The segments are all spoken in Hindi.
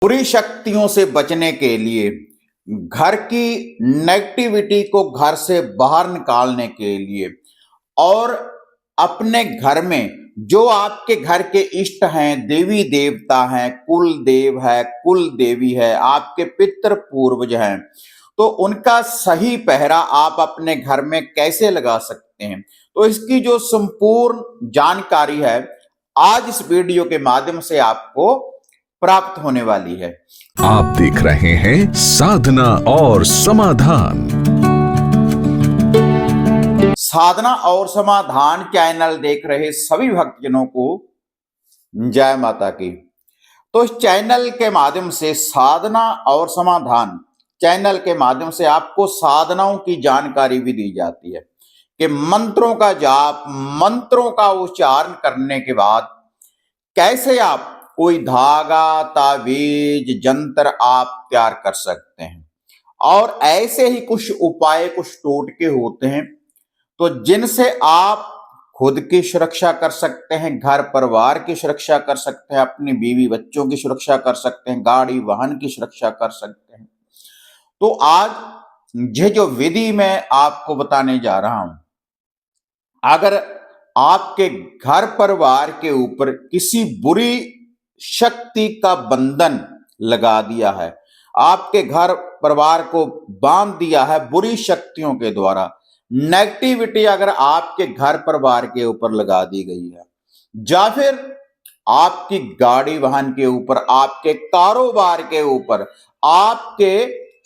बुरी शक्तियों से बचने के लिए, घर की नेगेटिविटी को घर से बाहर निकालने के लिए और अपने घर में जो आपके घर के इष्ट हैं, देवी देवता हैं, कुल देव है, कुल देवी है, आपके पितृ पूर्वज हैं, तो उनका सही पहरा आप अपने घर में कैसे लगा सकते हैं। तो इसकी जो संपूर्ण जानकारी है आज इस वीडियो के माध्यम से आपको प्राप्त होने वाली है। आप देख रहे हैं साधना और समाधान। साधना और समाधान चैनल देख रहे सभी भक्तजनों को जय माता की। तो इस चैनल के माध्यम से साधना और समाधान चैनल के माध्यम से आपको साधनाओं की जानकारी भी दी जाती है कि मंत्रों का जाप, मंत्रों का उच्चारण करने के बाद कैसे आप कोई धागा, तावीज, जंतर आप तैयार कर सकते हैं। और ऐसे ही कुछ उपाय, कुछ टोटके होते हैं तो जिनसे आप खुद की सुरक्षा कर सकते हैं, घर परिवार की सुरक्षा कर सकते हैं, अपनी बीवी बच्चों की सुरक्षा कर सकते हैं, गाड़ी वाहन की सुरक्षा कर सकते हैं। तो आज ये जो विधि मैं आपको बताने जा रहा हूं, अगर आपके घर परिवार के ऊपर किसी बुरी शक्ति का बंधन लगा दिया है, आपके घर परिवार को बांध दिया है बुरी शक्तियों के द्वारा, नेगेटिविटी अगर आपके घर परिवार के ऊपर लगा दी गई है, या फिर आपकी गाड़ी वाहन के ऊपर, आपके कारोबार के ऊपर, आपके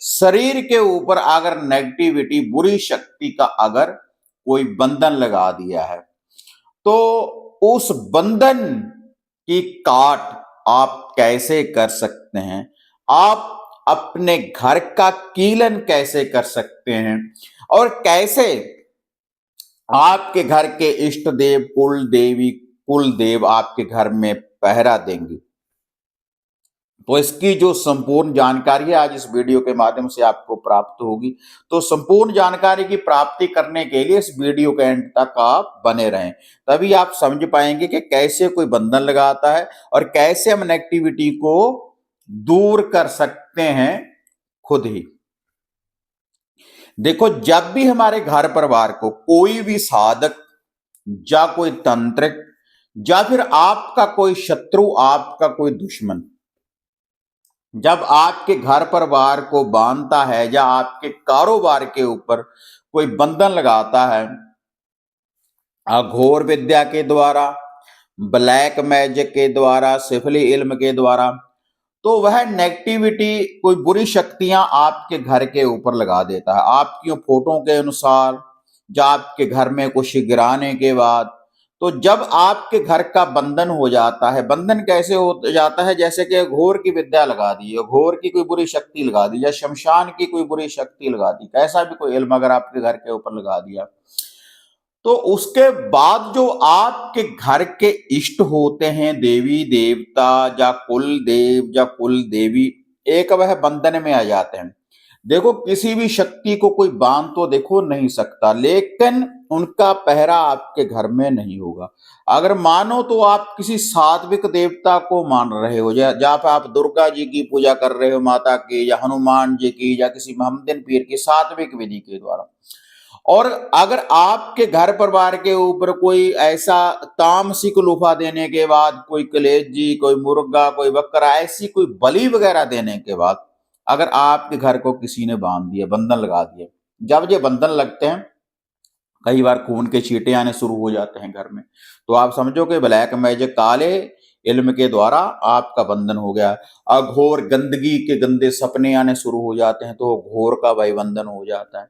शरीर के ऊपर अगर नेगेटिविटी, बुरी शक्ति का अगर कोई बंधन लगा दिया है, तो उस बंधन की काट आप कैसे कर सकते हैं, आप अपने घर का कीलन कैसे कर सकते हैं और कैसे आपके घर के इष्ट देव, कुल देवी, कुल देव आपके घर में पहरा देंगे। तो इसकी जो संपूर्ण जानकारी है आज इस वीडियो के माध्यम से आपको प्राप्त होगी। तो संपूर्ण जानकारी की प्राप्ति करने के लिए इस वीडियो के एंड तक आप बने रहें, तभी आप समझ पाएंगे कि कैसे कोई बंधन लगाता है और कैसे हम नेगेटिविटी को दूर कर सकते हैं खुद ही। देखो, जब भी हमारे घर परिवार को कोई भी साधक या कोई तंत्रिक या फिर आपका कोई शत्रु, आपका कोई दुश्मन जब आपके घर परिवार को बांधता है या आपके कारोबार के ऊपर कोई बंधन लगाता है, अघोर विद्या के द्वारा, ब्लैक मैजिक के द्वारा, सिफली इल्म के द्वारा, तो वह नेगेटिविटी, कोई बुरी शक्तियां आपके घर के ऊपर लगा देता है। आपकी फोटो के अनुसार या आपके घर में कुछ गिराने के बाद, तो जब आपके घर का बंधन हो जाता है, बंधन कैसे हो जाता है, जैसे कि घोर की विद्या लगा दी, घोर की कोई बुरी शक्ति लगा दी या शमशान की कोई बुरी शक्ति लगा दी, कैसा भी कोई इल्म अगर आपके घर के ऊपर लगा दिया, तो उसके बाद जो आपके घर के इष्ट होते हैं, देवी देवता या कुल देव या कुल देवी, एक वह बंधन में आ जाते हैं। देखो, किसी भी शक्ति को कोई बांध तो देखो नहीं सकता, लेकिन उनका पहरा आपके घर में नहीं होगा। अगर मानो तो आप किसी सात्विक देवता को मान रहे हो, जहाँ पे आप दुर्गा जी की पूजा कर रहे हो, माता की या हनुमान जी की या किसी मोहम्मदन पीर की सात्विक विधि के द्वारा, और अगर आपके घर परिवार के ऊपर कोई ऐसा तामसिक लुफा देने के बाद, कोई कलेजी, कोई मुर्गा, कोई बकरा, ऐसी कोई बलि वगैरह देने के बाद अगर आपके घर को किसी ने बांध दिया, बंधन लगा दिया, जब ये बंधन लगते हैं कई बार खून के छींटे आने शुरू हो जाते हैं घर में, तो आप समझो कि ब्लैक मैजिक, काले इल्म के द्वारा आपका बंधन हो गया। अघोर गंदगी के गंदे सपने आने शुरू हो जाते हैं, तो घोर का भाई बंधन हो जाता है।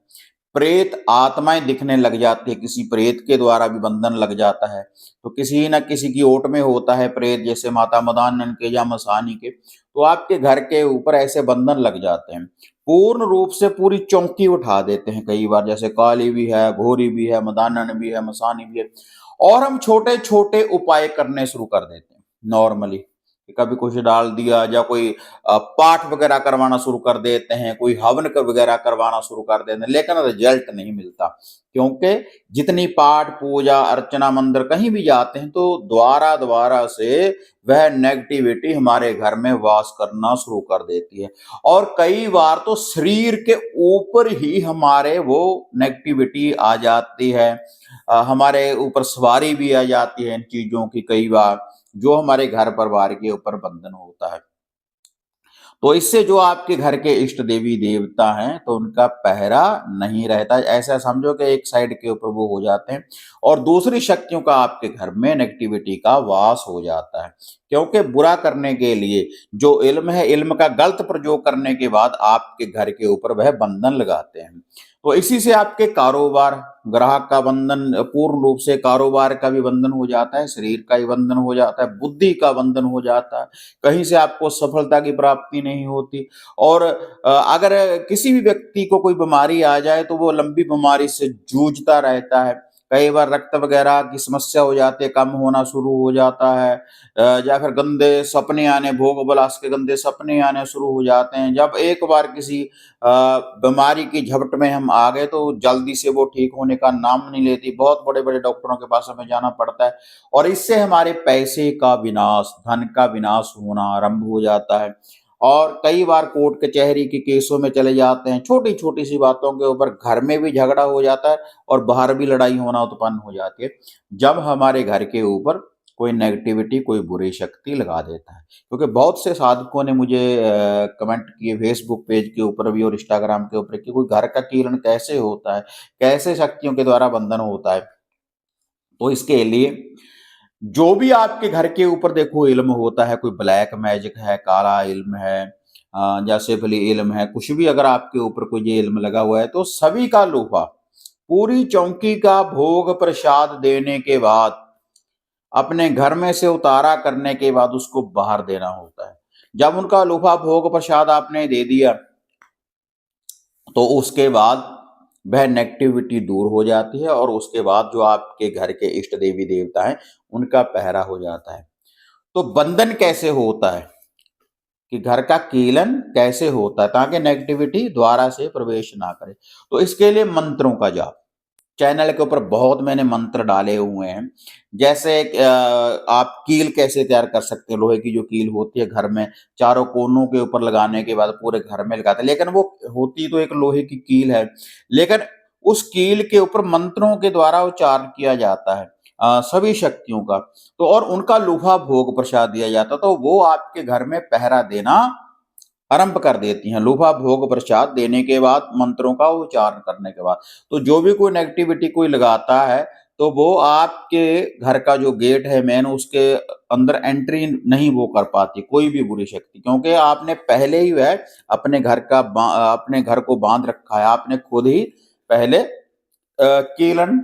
प्रेत आत्माएं दिखने लग जाती है, किसी प्रेत के द्वारा भी बंधन लग जाता है, तो किसी न किसी की ओट में होता है प्रेत, जैसे माता मदानन के या मसानी के, तो आपके घर के ऊपर ऐसे बंधन लग जाते हैं, पूर्ण रूप से पूरी चौकी उठा देते हैं कई बार, जैसे काली भी है, घोरी भी है, मदानन भी है, मसानी भी है, और हम छोटे छोटे उपाय करने शुरू कर देते हैं नॉर्मली, कि कभी कुछ डाल दिया या कोई पाठ वगैरह करवाना शुरू कर देते हैं, कोई हवन वगैरह करवाना शुरू कर देते हैं, लेकिन रिजल्ट नहीं मिलता। क्योंकि जितनी पाठ पूजा अर्चना मंदिर कहीं भी जाते हैं तो द्वारा द्वारा से वह नेगेटिविटी हमारे घर में वास करना शुरू कर देती है। और कई बार तो शरीर के ऊपर ही हमारे वो नेगेटिविटी आ जाती है, हमारे ऊपर सवारी भी आ जाती है इन चीजों की कई बार, जो हमारे घर परिवार के ऊपर बंधन होता है। तो इससे जो आपके घर के इष्ट देवी देवता हैं तो उनका पहरा नहीं रहता। ऐसा समझो कि एक साइड के ऊपर वो हो जाते हैं और दूसरी शक्तियों का आपके घर में नेगेटिविटी का वास हो जाता है। क्योंकि बुरा करने के लिए जो इल्म है, इल्म का गलत प्रयोग करने के बाद आपके घर के ऊपर वह बंधन लगाते हैं। तो इसी से आपके कारोबार, ग्राहक का बंधन, पूर्ण रूप से कारोबार का भी बंधन हो जाता है, शरीर का भी बंधन हो जाता है, बुद्धि का बंधन हो जाता है, कहीं से आपको सफलता की प्राप्ति नहीं होती। और अगर किसी भी व्यक्ति को कोई बीमारी आ जाए तो वो लंबी बीमारी से जूझता रहता है। कई बार रक्त वगैरह की समस्या हो जाती है, कम होना शुरू हो जाता है, या फिर गंदे सपने आने, भोग विलास के गंदे सपने आने शुरू हो जाते हैं। जब एक बार किसी बीमारी की झपट में हम आ गए तो जल्दी से वो ठीक होने का नाम नहीं लेती, बहुत बड़े बड़े डॉक्टरों के पास हमें जाना पड़ता है और इससे हमारे पैसे का विनाश, धन का विनाश होना आरंभ हो जाता है। और कई बार कोर्ट कचहरी के केसों में चले जाते हैं, छोटी छोटी सी बातों के ऊपर घर में भी झगड़ा हो जाता है और बाहर भी लड़ाई होना उत्पन्न हो जाती है, जब हमारे घर के ऊपर कोई नेगेटिविटी, कोई बुरी शक्ति लगा देता है। क्योंकि बहुत से साधकों ने मुझे कमेंट किए फेसबुक पेज के ऊपर भी और इंस्टाग्राम के ऊपर कि कोई घर का कीलन कैसे होता है, कैसे शक्तियों के द्वारा बंधन होता है। तो इसके लिए जो भी आपके घर के ऊपर देखो इल्म होता है, कोई ब्लैक मैजिक है, काला इल्म है, या सिफली इल्म है, कुछ भी अगर आपके ऊपर कोई ये इल्म लगा हुआ है तो सभी का लोहा पूरी चौकी का भोग प्रसाद देने के बाद, अपने घर में से उतारा करने के बाद उसको बाहर देना होता है। जब उनका लोहा भोग प्रसाद आपने दे दिया तो उसके बाद वह नेगेटिविटी दूर हो जाती है और उसके बाद जो आपके घर के इष्ट देवी देवता हैं उनका पहरा हो जाता है। तो बंधन कैसे होता है कि घर का कीलन कैसे होता है ताकि नेगेटिविटी द्वारा से प्रवेश ना करे। तो इसके लिए मंत्रों का जाप, चैनल के ऊपर बहुत मैंने मंत्र डाले हुए हैं। जैसे आप कील कैसे तैयार कर सकते हैं, लोहे की जो कील होती है घर में चारों कोनों के ऊपर लगाने के बाद पूरे घर में लगाते हैं, लेकिन वो होती तो एक लोहे की कील है, लेकिन उस कील के ऊपर मंत्रों के द्वारा उच्चारण किया जाता है सभी शक्तियों का। तो और उनका लोहा भोग प्रसाद दिया जाता, तो वो आपके घर में पहरा देना आरंभ कर देती हैं। लोहा भोग प्रसाद देने के बाद, मंत्रों का उच्चारण करने के बाद, तो जो भी कोई नेगेटिविटी कोई लगाता है तो वो आपके घर का जो गेट है मेन, उसके अंदर एंट्री नहीं वो कर पाती कोई भी बुरी शक्ति, क्योंकि आपने पहले ही वह अपने घर को बांध रखा है, आपने खुद ही पहले कीलन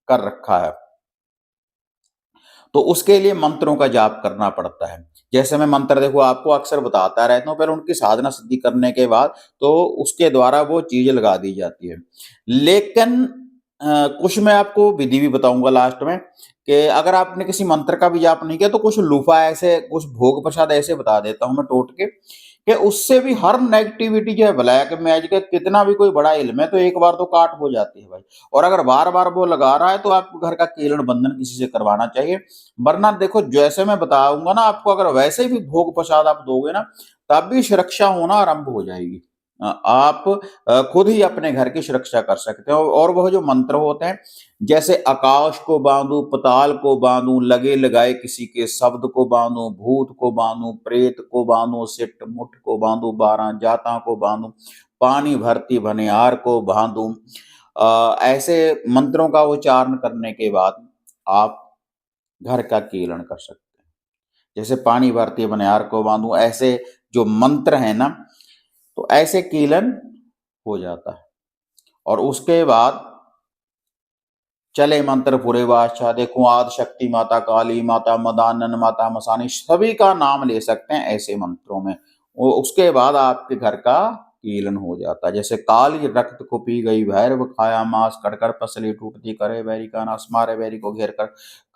कर रखा है। तो उसके लिए मंत्रों का जाप करना पड़ता है। जैसे मैं मंत्र देखो आपको अक्सर बताता रहता हूँ, पहले उनकी साधना सिद्धि करने के बाद तो उसके द्वारा वो चीज़ लगा दी जाती है। लेकिन कुछ मैं आपको विधि भी बताऊँगा लास्ट में कि अगर आपने किसी मंत्र का भी जाप नहीं किया तो कुछ लूफ़ा ऐसे, कुछ भोग प्रसाद ऐसे बता देता हूँ मैं टोट के, कि उससे भी हर नेगेटिविटी जो है, ब्लैक मैजिक, कितना भी कोई बड़ा इल्म है तो एक बार तो काट हो जाती है भाई। और अगर बार-बार वो लगा रहा है तो आपको घर का कीलन बंधन किसी से करवाना चाहिए। वरना देखो जैसे मैं बताऊँगा ना आपको, अगर वैसे भी भोग प्रसाद आप दोगे ना, तब भी सुरक्षा होना आरंभ हो जाएगी। आप खुद ही अपने घर की सुरक्षा कर सकते हो। और वह जो मंत्र होते हैं, जैसे आकाश को बाँधूँ, पाताल को बाँधूँ, लगे लगाए किसी के शब्द को बाँधूँ, भूत को बाँधूँ, प्रेत को बाँधूँ, सिट-मुठ को बाँधूँ, 12 जाता को बाँधूँ, पानी भरती भनियार को बाँधूँ। ऐसे मंत्रों का उच्चारण करने के बाद आप घर का कीलन कर सकते हैं। जैसे पानी भरती भनियार को बाँधूँ, ऐसे जो मंत्र हैं ना, तो ऐसे कीलन हो जाता है। और उसके बाद चले मंत्र पूरे बादशाह, देखो आदि शक्ति, माता काली, माता मदानन, माता मसानी, सभी का नाम ले सकते हैं ऐसे मंत्रों में। उसके बाद आपके घर का कीलन हो जाता है। जैसे काली रक्त को पी गई, भैरव खाया मांस, कड़कड़ पसली टूटती, करे बैरी का नाश, मारे बैरी को घेर कर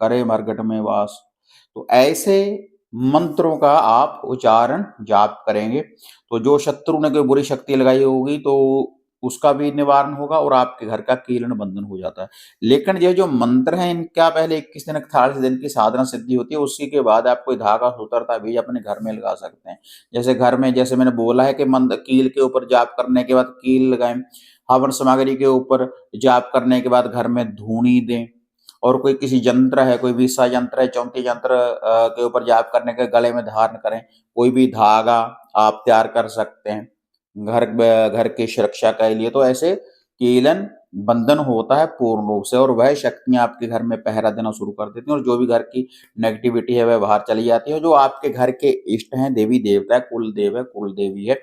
करे मरघट में वास। तो ऐसे मंत्रों का आप उच्चारण जाप करेंगे, तो जो शत्रु ने कोई बुरी शक्ति लगाई होगी तो उसका भी निवारण होगा और आपके घर का कीलन बंधन हो जाता है। लेकिन ये जो मंत्र हैं इनका पहले 21 दिन 48 दिन की साधना सिद्धि होती है, उसी के बाद आप कोई धागा सूत्रता भी अपने घर में लगा सकते हैं। जैसे घर में जैसे मैंने बोला है कि मंत्र कील के ऊपर जाप करने के बाद कील लगाएँ, हवन सामग्री के ऊपर जाप करने के बाद घर में धूनी दें। और कोई किसी यंत्र है, कोई विषा यंत्र है, चौंती यंत्र के ऊपर जाप करने के गले में धारण करें। कोई भी धागा आप तैयार कर सकते हैं घर की सुरक्षा के लिए। तो ऐसे कीलन बंधन होता है पूर्ण रूप से और वह शक्तियाँ आपके घर में पहरा देना शुरू कर देती हैं और जो भी घर की नेगेटिविटी है वह बाहर चली जाती है। जो आपके घर के इष्ट हैं, देवी-देवता है, कुलदेव है, कुलदेवी है,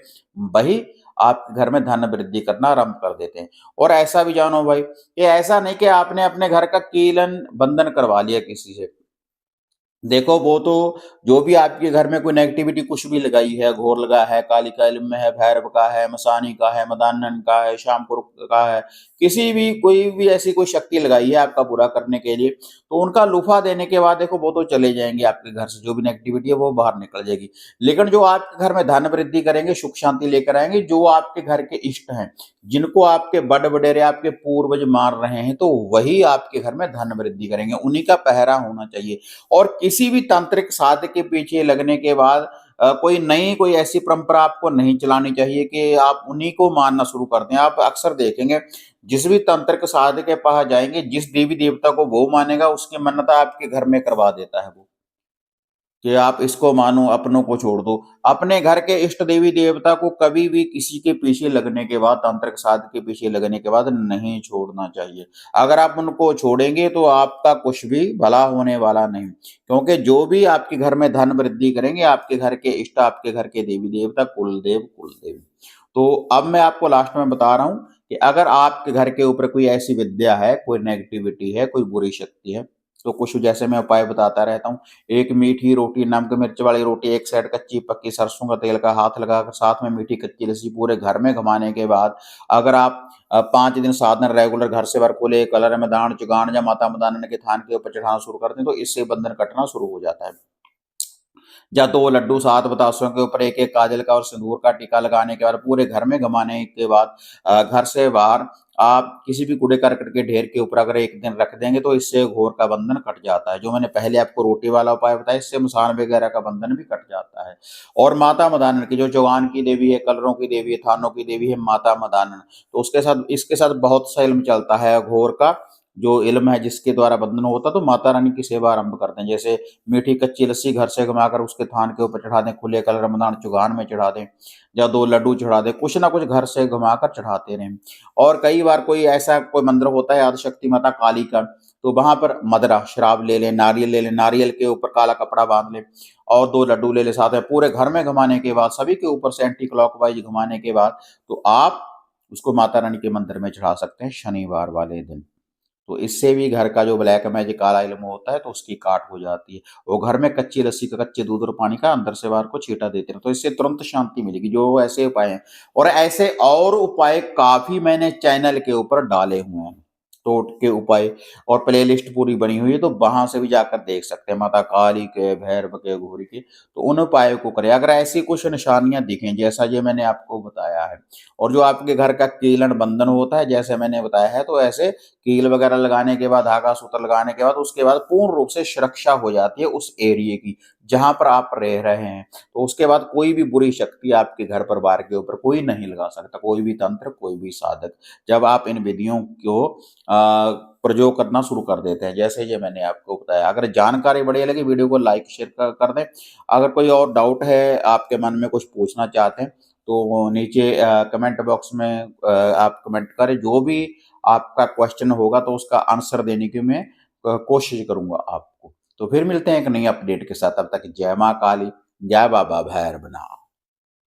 वही आपके घर में धन वृद्धि करना आरंभ कर देते हैं। और ऐसा भी जानो भाई कि ऐसा नहीं कि आपने अपने घर का कीलन बंधन करवा लिया किसी से। देखो वो तो जो भी आपके घर में कोई नेगेटिविटी कुछ भी लगाई है, घोर लगा है, काली का इल्म है, भैरव का है, मसानी का है, मदानन का है, शामपुर का है, किसी भी कोई भी ऐसी कोई शक्ति लगाई है आपका बुरा करने के लिए, तो उनका लुफा देने के बाद देखो वो तो चले जाएँगे आपके घर से, जो भी नेगेटिविटी है वो बाहर निकल जाएगी। लेकिन जो आपके घर में धन वृद्धि करेंगे, सुख शांति लेकर आएँगे, जो आपके घर के इष्ट हैं, जिनको आपके बड़-वडेरे आपके पूर्वज मान रहे हैं, तो वही आपके घर में धन वृद्धि करेंगे, उन्हीं का पहरा होना चाहिए। और किसी भी तांत्रिक साधक के पीछे लगने के बाद कोई नई कोई ऐसी परंपरा आपको नहीं चलानी चाहिए कि आप उन्हीं को मानना शुरू कर दें। आप अक्सर देखेंगे जिस भी तांत्रिक साधक के पास जाएँगे, जिस देवी-देवता को वो मानेगा उसकी मन्नत आपके घर में करवा देता है वो। कि आप इसको मानो, अपनों को छोड़ दो। अपने घर के इष्ट देवी-देवता को कभी भी किसी के पीछे लगने के बाद, तांत्रिक साधक के पीछे लगने के बाद नहीं छोड़ना चाहिए। अगर आप उनको छोड़ेंगे तो आपका कुछ भी भला होने वाला नहीं। क्योंकि जो भी आपके घर में धन वृद्धि करेंगे, आपके घर के इष्ट, आपके घर के देवी-देवता, कुलदेव, कुलदेवी। तो अब मैं आपको लास्ट में बता रहा हूँ कि अगर आपके घर के ऊपर कोई ऐसी विद्या है, कोई नेगेटिविटी है, कोई बुरी शक्ति है, तो कुछ जैसे मैं उपाय बताता रहता हूँ। एक मीठी रोटी, नमक मिर्च वाली रोटी, एक साइड कच्ची पक्की सरसों का तेल का हाथ लगाकर साथ में मीठी कच्ची लस्सी पूरे घर में घुमाने के बाद अगर आप 5 दिन 7 दिन रेगुलर घर से वर्कोले कलर में दान चुगान या माता मदानन के थान के ऊपर चढ़ाना शुरू कर दें तो इससे बंधन कटना शुरू हो जाता है। या 2 लड्डू 7 बतासों के ऊपर एक-एक काजल का और सिंदूर का टीका लगाने के बाद पूरे घर में घुमाने के बाद घर से बाहर आप किसी भी कूड़े-करकट के ढेर के ऊपर अगर 1 दिन रख देंगे तो इससे घोर का बंधन कट जाता है। जो मैंने पहले आपको रोटी वाला उपाय बताया इससे मसान वगैरह का बंधन भी कट जाता है। और माता मदानन की जो चौगान की देवी है, कलरों की देवी है, थानों की देवी है माता मदानन, तो उसके साथ इसके साथ बहुत सा इल्म चलता है घोर का जो इल्म है जिसके द्वारा बंधन होता है तो माता रानी की सेवा आरंभ करते हैं। जैसे मीठी कच्ची लस्सी घर से घुमाकर उसके थान के ऊपर चढ़ा दें, खुले कल रमदान चुगान में चढ़ा दें या 2 लड्डू चढ़ा दें, कुछ ना कुछ घर से घुमाकर चढ़ाते रहें। और कई बार कोई ऐसा कोई मंदिर होता है आदिशक्ति माता काली का, तो वहाँ पर मदरा, शराब ले लें, नारियल के ऊपर काला कपड़ा बाँध लें और 2 लड्डू ले लें साथ में पूरे घर में घुमाने के बाद सभी के ऊपर से एंटी क्लॉकवाइज़ घुमाने के बाद, तो आप उसको माता रानी के मंदिर में चढ़ा सकते हैं शनिवार वाले दिन। तो इससे भी घर का जो ब्लैक मैजिक काला इल्म होता है तो उसकी काट हो जाती है। वो घर में कच्ची लस्सी का, कच्चे दूध और पानी का अंदर से बाहर को छींटा देते हैं, तो इससे तुरंत शांति मिलेगी। जो ऐसे उपाय हैं और ऐसे और उपाय काफ़ी मैंने चैनल के ऊपर डाले हुए हैं। टोटके उपाय और प्लेलिस्ट पूरी बनी हुई है, तो वहाँ से भी जाकर देख सकते हैं। माता काली के, भैरव के, घोरी के, तो उन उपायों को करें। अगर ऐसी कुछ निशानियाँ दिखें, जैसा ये मैंने आपको बताया है और जो आपके घर का कीलन बंधन होता है, जैसे मैंने बताया है, तो ऐसे कील वगैरह लगाने के बाद, धागा सूत्र लगाने के बाद, उसके बाद पूर्ण रूप से सुरक्षा हो जाती है उस एरिये की, जहाँ पर आप रह रहे हैं। तो उसके बाद कोई भी बुरी शक्ति आपके घर परिवार के ऊपर कोई नहीं लगा सकता, कोई भी तंत्र, कोई भी साधक। जब आप इन विधियों को प्रयोग करना शुरू कर देते हैं, जैसे ये मैंने आपको बताया। अगर जानकारी बढ़िया लगी, वीडियो को लाइक, शेयर कर दें। अगर कोई और डाउट है, आपके मन में कुछ पूछना चाहते हैं, तो नीचे कमेंट बॉक्स में आप कमेंट करें। जो भी आपका क्वेश्चन होगा, तो उसका आंसर देने की मैं कोशिश करूँगा आपको। तो फिर मिलते हैं एक नई अपडेट के साथ, तब तक जय माँ काली, जय बाबा भैरवनाथ।